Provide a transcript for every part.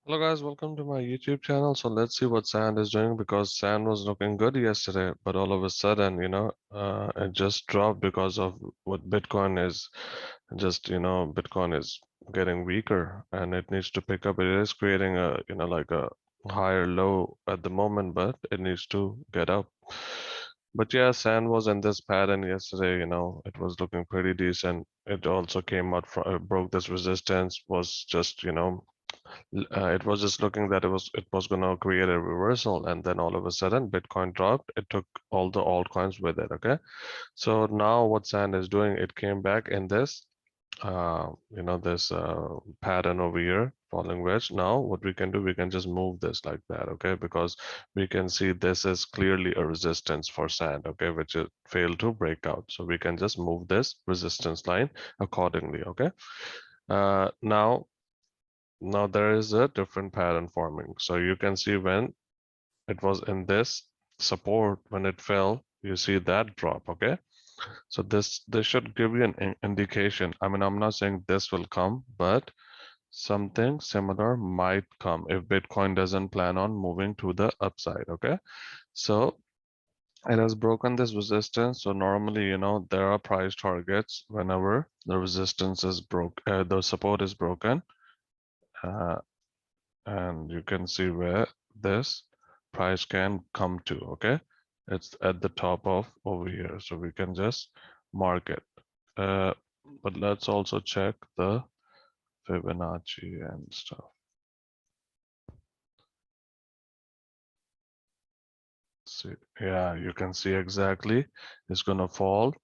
Hello guys, welcome to my YouTube channel. So let's see what Sand is doing because Sand was looking good yesterday, but all of a sudden, it just dropped because of what Bitcoin is Bitcoin is getting weaker and it needs to pick up. It is creating like a higher low at the moment, but it needs to get up. But yeah, Sand was in this pattern yesterday, it was looking pretty decent. It also came out from, broke this resistance, was just, it was just looking that it was going to create a reversal, and then all of a sudden Bitcoin dropped. It took all the altcoins with it. Okay, so now what Sand is doing, it came back in this this pattern over here, falling wedge. Now what we can do, we can just move this like that, okay, because we can see this is clearly a resistance for Sand, okay, which it failed to break out. So we can just move this resistance line accordingly. Okay, now there is a different pattern forming. So you can see when it was in this support, when it fell, you see that drop. Okay, so this should give you an indication. I mean, I'm not saying this will come, but something similar might come if Bitcoin doesn't plan on moving to the upside. Okay, so it has broken this resistance. So normally, there are price targets whenever the resistance is the support is broken. uh, and you can see where this price can come to. Okay, it's at the top of over here, so we can just mark it. uh, but let's also check the Fibonacci and stuff. See, yeah, you can see exactly it's gonna fall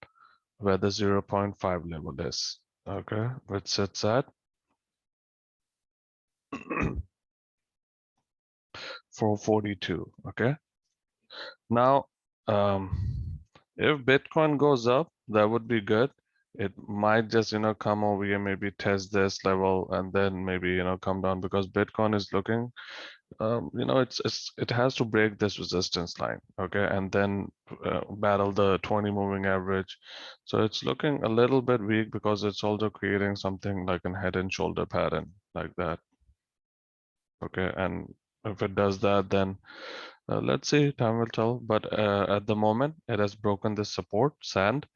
where the 0.5 level is. Okay, which sits at 442. Okay, now, if Bitcoin goes up, that would be good. It might just, come over here, maybe test this level, and then maybe, come down, because Bitcoin is looking, it has to break this resistance line, okay, and then battle the 20 moving average. So it's looking a little bit weak because it's also creating something like a head and shoulder pattern like that. Okay, and if it does that, then let's see, time will tell. But at the moment, it has broken this support, Sand,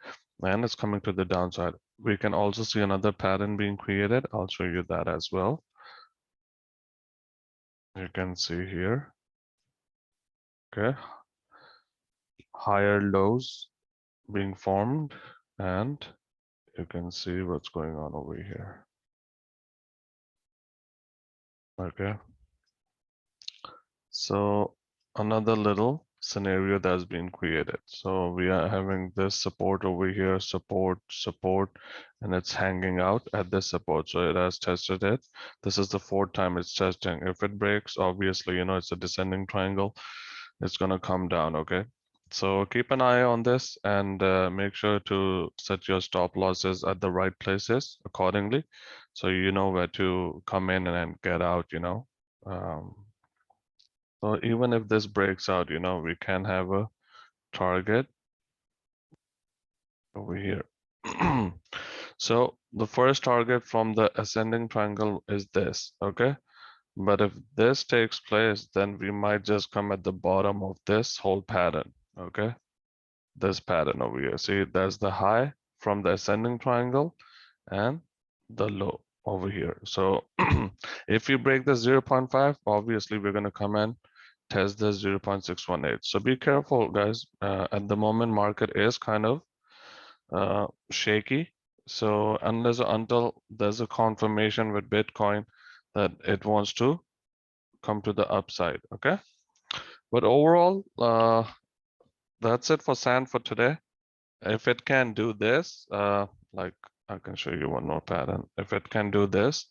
and it's coming to the downside. We can also see another pattern being created. I'll show you that as well. You can see here, okay, higher lows being formed, and you can see what's going on over here. Okay, so another little scenario that's been created. So we are having this support over here, support, support, and it's hanging out at this support. So it has tested it. This is the fourth time it's testing. If it breaks, obviously, it's a descending triangle. It's gonna come down, okay? So keep an eye on this and make sure to set your stop losses at the right places accordingly. So you know where to come in and get out. Um, so even if this breaks out, we can have a target over here. So the first target from the ascending triangle is this, okay? But if this takes place, then we might just come at the bottom of this whole pattern, okay? This pattern over here. See, there's the high from the ascending triangle and the low over here. So if you break the 0.5, obviously we're going to come in, test this 0.618. So be careful, guys. At the moment, market is kind of shaky. So unless or until there's a confirmation with Bitcoin that it wants to come to the upside, okay? But overall, that's it for Sand for today. If it can do this, like I can show you one more pattern. If it can do this,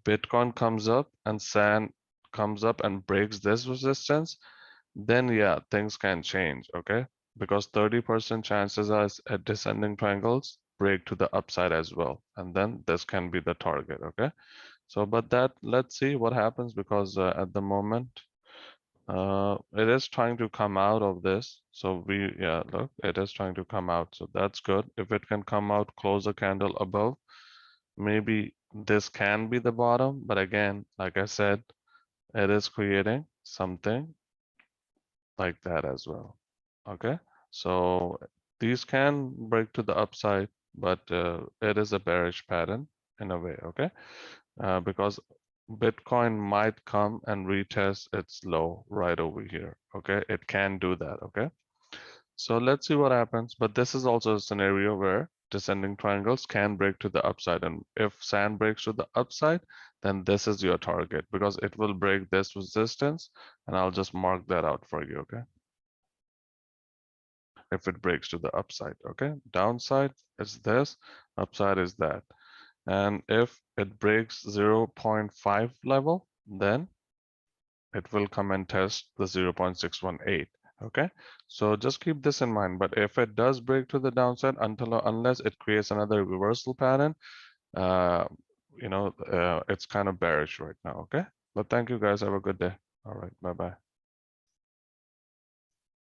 Bitcoin comes up and Sand comes up and breaks this resistance, then yeah, things can change, okay? Because 30% chances are at descending triangles break to the upside as well. And then this can be the target, okay? So, but that, let's see what happens, because at the moment, it is trying to come out of this. So yeah, look, it is trying to come out. So that's good. If it can come out, close a candle above, maybe this can be the bottom. But again, like I said, it is creating something like that as well. Okay, so these can break to the upside, but it is a bearish pattern in a way. Okay, because Bitcoin might come and retest its low right over here. Okay, it can do that. Okay, so let's see what happens. But this is also a scenario where descending triangles can break to the upside. And if sand breaks to the upside, then this is your target because it will break this resistance. And I'll just mark that out for you. Okay, if it breaks to the upside. Okay, downside is this, upside is that. And if it breaks 0.5 level, then it will come and test the 0.618. Okay, so just keep this in mind. But if it does break to the downside unless it creates another reversal pattern, uh, it's kind of bearish right now. Okay, but thank you guys. Have a good day. All right, bye bye.